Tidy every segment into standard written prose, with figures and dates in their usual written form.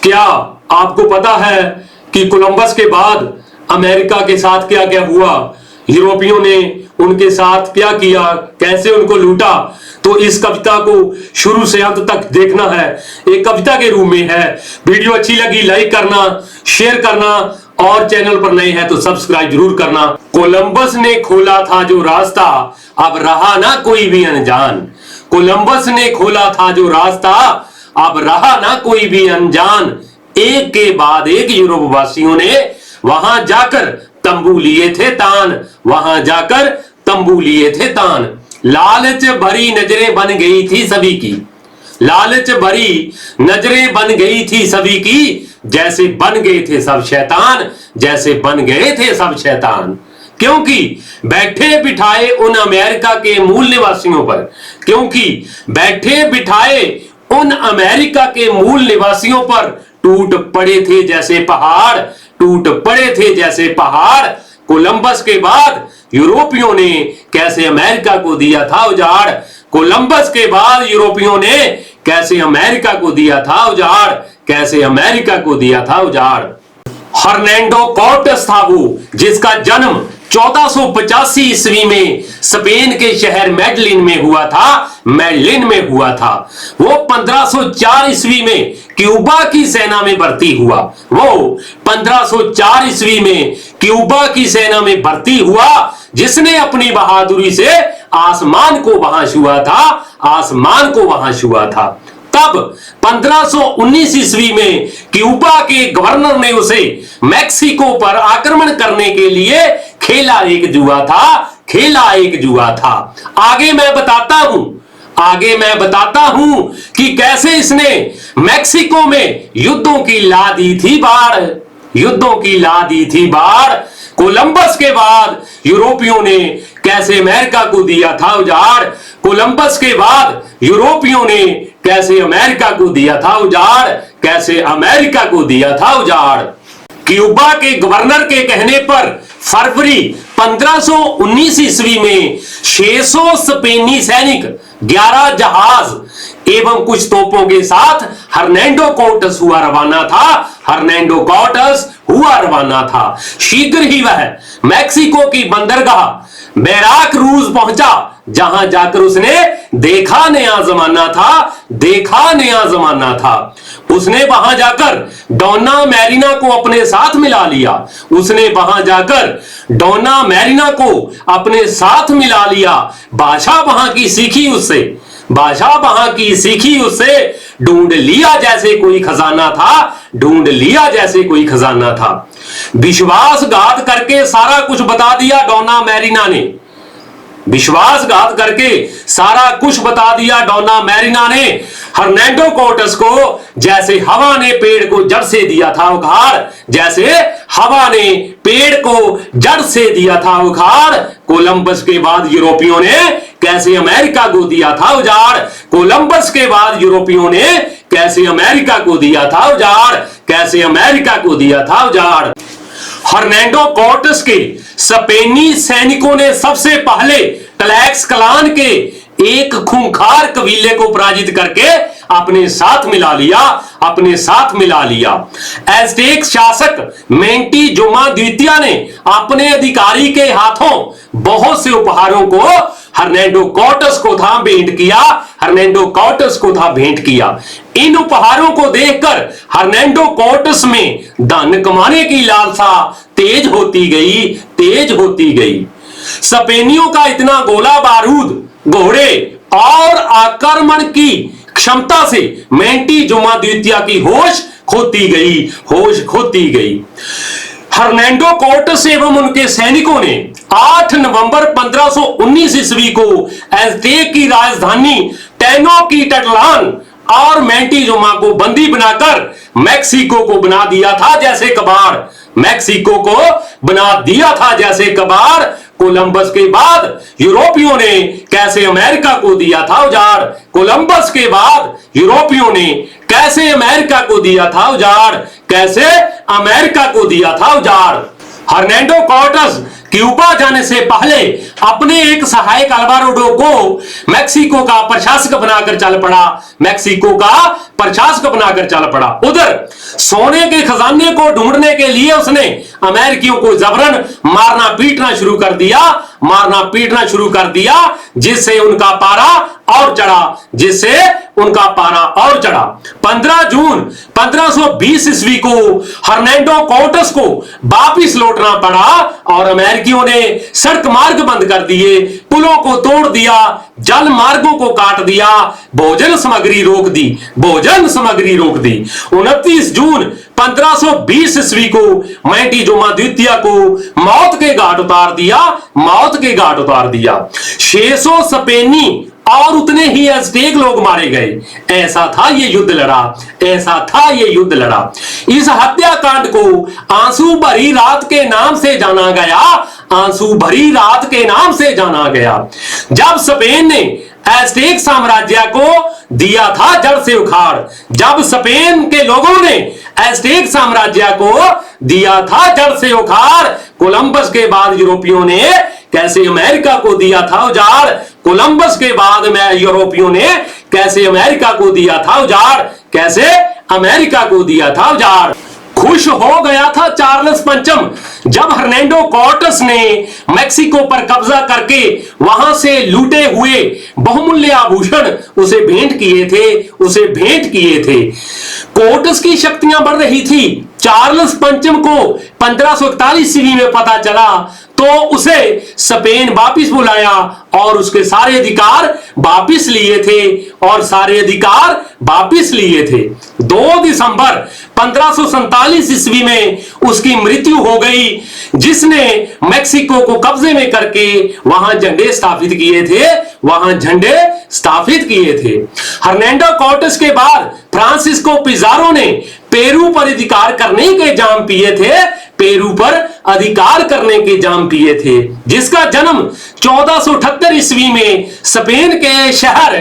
क्या आपको पता है कि कोलंबस के बाद अमेरिका के साथ क्या क्या हुआ? यूरोपियों ने उनके साथ क्या किया, कैसे उनको लूटा? तो इस कविता को शुरू से अंत तक देखना है। एक कविता के रूप में है। वीडियो अच्छी लगी लाइक करना, शेयर करना और चैनल पर नए हैं तो सब्सक्राइब जरूर करना। कोलंबस ने खोला था जो रास्ता, अब रहा ना कोई भी अनजान। कोलंबस ने खोला था जो रास्ता, अब रहा ना कोई भी अनजान। एक के बाद एक यूरोप वासियों ने वहां जाकर तंबू लिए थे तान, वहां जाकर तंबू लिए थे तान। लालच भरी नजरें बन गई थी सभी की, लालच भरी नजरें बन गई थी सभी की, जैसे बन गए थे सब शैतान, जैसे बन गए थे सब शैतान। क्योंकि बैठे बिठाए उन अमेरिका के मूल निवासियों पर, क्योंकि बैठे बिठाए उन अमेरिका के मूल निवासियों पर टूट पड़े थे जैसे पहाड़, टूट पड़े थे जैसे पहाड़। कोलंबस के बाद यूरोपियों ने कैसे अमेरिका को दिया था उजाड़, कोलंबस के बाद यूरोपियों ने कैसे अमेरिका को दिया था उजाड़, कैसे अमेरिका को दिया था उजाड़। हर्नैंडो कॉर्टेस था वो जिसका जन्म 1485 ईस्वी में स्पेन के शहर मेडलिन में हुआ था, मेडलिन में हुआ था। वो 1504 ईस्वी में क्यूबा की सेना में भर्ती हुआ, वो 1504 ईस्वी में क्यूबा की सेना में भर्ती हुआ, जिसने अपनी बहादुरी से आसमान को वहां छुआ था, आसमान को वहां छुआ था। तब 1519 ईस्वी में क्यूबा के गवर्नर ने उसे मैक्सिको पर आक्रमण करने के लिए खेला एक जुआ था, खेला एक जुआ था। आगे मैं बताता हूं, आगे मैं बताता हूं कि कैसे इसने मैक्सिको में युद्धों की ला दी थी बाढ़, युद्धों की ला दी थी बाढ़। कोलंबस के बाद यूरोपियों ने कैसे अमेरिका को दिया था उजाड़, कोलंबस के बाद यूरोपियों ने कैसे अमेरिका को दिया था उजाड़, कैसे अमेरिका को दिया था उजाड़। क्यूबा के गवर्नर के कहने पर फरवरी 1519 ईस्वी में 600 स्पेनी सैनिक, 11 जहाज एवं कुछ तोपों के साथ हर्नैंडो कॉर्टेस हुआ रवाना था, हर्नैंडो कॉर्टेस हुआ रवाना था। शीघ्र ही वह मैक्सिको की बंदरगाह वेराक क्रूज पहुंचा, जहां जाकर उसने देखा नया जमाना था, देखा नया जमाना था। उसने वहां जाकर डोना मैरिना को अपने साथ मिला लिया, उसने वहां जाकर डोना मैरिना को अपने साथ मिला लिया। भाषा वहां की सीखी उससे, भाषा वहां की सीखी उससे। ढूंढ लिया जैसे कोई खजाना था, ढूंढ लिया जैसे कोई खजाना था। विश्वासघात करके सारा कुछ बता दिया डोना मैरिना ने, विश्वासघात करके सारा कुछ बता दिया डोना मैरिना ने हर्नैंडो कॉर्टेस को। जैसे हवा ने पेड़ को जड़ से दिया था उखाड़, जैसे हवा ने पेड़ को जड़ से दिया था उखाड़। कोलंबस के बाद यूरोपियों ने कैसे अमेरिका को दिया था उजाड़, कोलंबस के बाद यूरोपियों ने कैसे अमेरिका को दिया था उजाड़, कैसे अमेरिका को दिया था उजाड़। हर्नैंडो कॉर्टेस के स्पेनी सैनिकों ने सबसे पहले टलैक्स क्लान के एक खूंखार कबीले को पराजित करके अपने साथ मिला लिया, अपने साथ मिला लिया। एज़टेक शासक मोंटेजुमा द्वितीय ने अपने अधिकारी के हाथों बहुत से उपहारों को हर्नैंडो कॉर्टेस को था भेंट किया, हर्नैंडो कॉर्टेस को था भेंट किया। इन उपहारों को देखकर हर्नैंडो कॉर्टेस में धन कमाने की लालसा तेज होती गई, तेज होती गई। स्पेनियों का इतना गोला बारूद, घोड़े और आक्रमण की क्षमता से मोंटेजुमा द्वितीय की होश खोती गई, होश खोती गई। हर्नैंडो कॉर्टेस एवं उनके सैनिकों ने 8 नवंबर 1519 ईस्वी को एज़टेक की राजधानी टेनोक्टिट्लान और मोंटेजुमा को बंदी बनाकर मैक्सिको को बना दिया था जैसे कबाड़, मैक्सिको को बना दिया था जैसे कबाड़। कोलंबस के बाद यूरोपियों ने कैसे अमेरिका को दिया था उजाड़, कोलंबस के बाद यूरोपियों ने कैसे अमेरिका को दिया था उजाड़, कैसे अमेरिका को दिया था उजाड़। हर्नैंडो कॉर्टेस क्यूबा जाने से पहले अपने एक सहायक अल्वाराडो को मैक्सिको का प्रशासक बनाकर चल पड़ा, मैक्सिको का प्रशासक बनाकर चल पड़ा। उधर सोने के खजाने को ढूंढने के लिए उसने अमेरिकियों को जबरन मारना पीटना शुरू कर दिया, मारना पीटना शुरू कर दिया, जिससे उनका पारा और चढ़ा, जिससे उनका पारा और चढ़ा। 15 जून 1520 ईस्वी को हर्नांडो कोर्टेस को वापिस लौटना पड़ा और अमेरिकियों ने सड़क मार्ग बंद कर दिए, पुलों को तोड़ दिया, जल मार्गों को काट दिया, भोजन सामग्री रोक दी, भोजन सामग्री रोक दी। 29 जून 1520 ईस्वी को मोंटेजुमा द्वितीय को मौत के घाट उतार दिया, मौत के घाट उतार दिया। 600 स्पेनी और उतने ही अज़टेक लोग मारे गए। ऐसा था ये युद्ध लड़ा, ऐसा था ये युद्ध लड़ा। इस हत्याकांड को आंसू भरी रात के नाम से जाना गया, आंसू भरी रात के नाम से जाना गया। जब स्पेन ने अज़टेक साम्राज्य को दिया था जड़ से उखाड़, जब स्पेन के लोगों ने अज़टेक साम्राज्य को दिया था जड़ से उखाड़, कोलंबस के बाद यूरोपियों ने कैसे अमेरिका को दिया था उजाड़, कोलंबस के बाद में यूरोपियों ने कैसे अमेरिका को दिया था उजाड़, कैसे अमेरिका को दिया था उजाड़। खुश हो गया था चार्ल्स पंचम जब हर्नांडो कोर्टेस ने मैक्सिको पर कब्जा करके वहां से लूटे हुए बहुमूल्य आभूषण उसे भेंट किए थे, उसे भेंट किए थे। कोर्टेस की शक्तियां बढ़ रही थी। चार्ल्स पंचम को 1541 ईस्वी में पता चला तो उसे स्पेन वापिस बुलाया और उसके सारे अधिकार वापिस लिए थे, और सारे अधिकार वापिस लिए थे। 2 दिसंबर 1547 ईस्वी में उसकी मृत्यु हो गई, जिसने मैक्सिको को कब्जे में करके वहां झंडे स्थापित किए थे, वहां झंडे स्थापित किए थे। हर्नांडो कोर्टेस के बाद फ्रांसिस्को पिज़ारो ने पेरू पर अधिकार करने के जाम पिए थे, पेरू पर अधिकार करने के जाम पिए थे, जिसका जन्म 1478 ईस्वी में स्पेन के शहर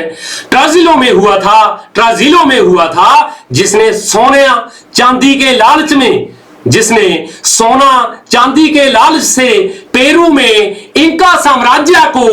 ट्राजिलो में हुआ था, ट्राजिलो में हुआ था, जिसने सोने चांदी के लालच में, जिसने सोना चांदी के लालच से पेरू में इंका साम्राज्य को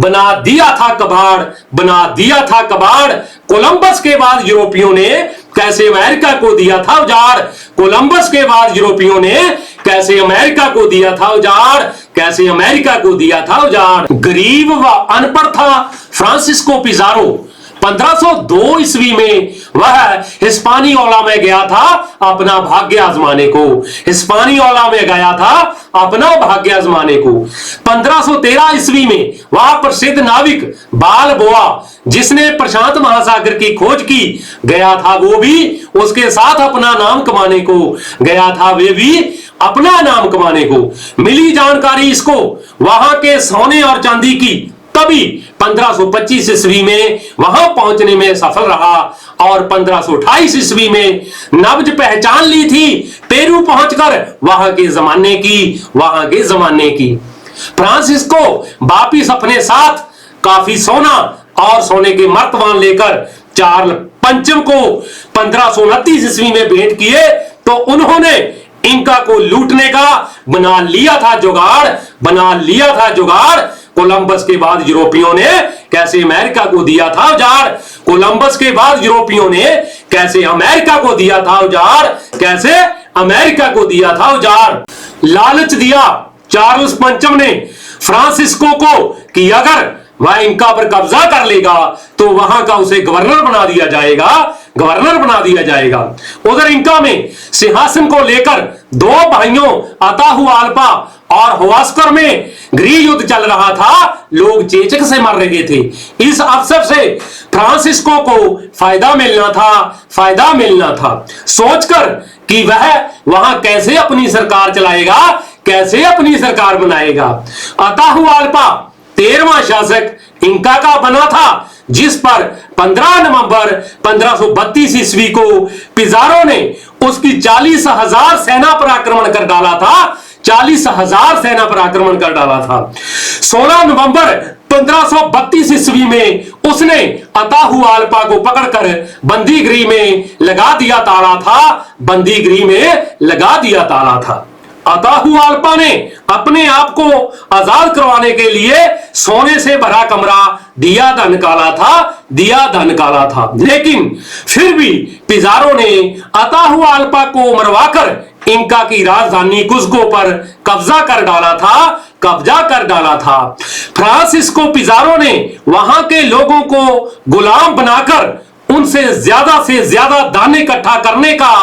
बना दिया था कबाड़, बना दिया था कबाड़। कोलंबस के बाद यूरोपियों ने कैसे अमेरिका को दिया था उजाड़, कोलंबस के बाद यूरोपियों ने कैसे अमेरिका को दिया था उजाड़, कैसे अमेरिका को दिया था उजाड़। गरीब व अनपढ़ था फ्रांसिस्को पिज़ारो। 1502 ईस्वी में वह हिस्पानियोला में गया था अपना भाग्य आजमाने को, हिस्पानियोला में गया था अपना भाग्य आजमाने को। 1513 ईस्वी में वह प्रसिद्ध नाविक बालबोआ, जिसने प्रशांत महासागर की खोज की, गया था, वो भी उसके साथ अपना नाम कमाने को गया था, वे भी अपना नाम कमाने को। मिली जानकारी इसको वहां के सोने और चांदी की, तभी 1525 ईस्वी में वहां पहुंचने में सफल रहा और 1528 ईस्वी में नब्ज पहचान ली थी पेरू पहुंचकर वहां के जमाने की, वहां के जमाने की। फ्रांसिस्को वापिस अपने साथ काफी सोना और सोने के मर्तबान लेकर चार्ल्स पंचम को 1529 ईस्वी में भेंट किए तो उन्होंने इंका को लूटने का बना लिया था जुगाड़, बना लिया था जुगाड़। कोलंबस के बाद यूरोपियों ने कैसे अमेरिका को दिया था उजाड़, कोलंबस के बाद यूरोपियों ने कैसे अमेरिका को दिया था उजाड़, कैसे अमेरिका को दिया था उजाड़। लालच दिया चार्ल्स पंचम ने फ्रांसिस्को को कि अगर वह इंका पर कब्जा कर लेगा तो वहां का उसे गवर्नर बना दिया जाएगा, गवर्नर बना दिया जाएगा। उधर इंका में सिंहासन को लेकर 2 भाइयों अताहुआल्पा और हुआस्कर में गृह युद्ध चल रहा था, लोग चेचक से मर रहे थे। इस अवसर से फ्रांसिस्को को फायदा मिलना था, फायदा मिलना था, सोचकर कि वह वहां कैसे अपनी सरकार चलाएगा, कैसे अपनी सरकार बनाएगा। अताहुआल्पा 13वां शासक इंका का बना था, जिस पर 15 नवंबर 1532 ईस्वी को पिज़ारो ने उसकी 40,000 सेना पर आक्रमण कर डाला था, 40,000 सेना पर आक्रमण कर डाला था। 16 नवंबर 1532 ईस्वी में उसने अताहुआल्पा को पकड़कर बंदी गृह में लगा दिया ताला था, बंदी गृह में लगा दिया ताला था। अताहुआल्पा ने अपने आप को आजाद करवाने के लिए सोने से भरा कमरा दिया धन काला था। लेकिन फिर भी पिजारो ने अताहुआल्पा को मरवाकर इंका की राजधानी कुस्को पर कब्जा कर डाला था। फ्रांसिस्को पिजारो ने वहां के लोगों को गुलाम बनाकर उनसे से ज्यादा दान इकट्ठा करने का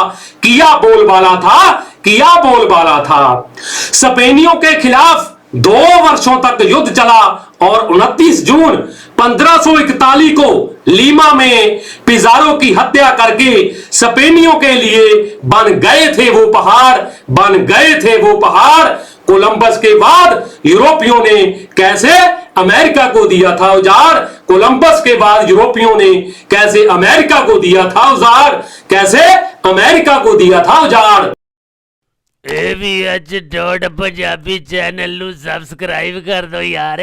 किया बोलबाला था। स्पेनियों के खिलाफ 2 वर्षों तक युद्ध चला और 29 जून 1541 को लीमा में पिजारो की हत्या करके स्पेनियों के लिए बन गए थे वो पहाड़। कोलंबस के बाद यूरोपियों ने कैसे अमेरिका को दिया था उजाड़। कोलंबस के बाद यूरोपियों ने कैसे अमेरिका को दिया था उजाड़। ए भी अज डॉट पंजाबी चैनल नू सबसक्राइब कर दो यार।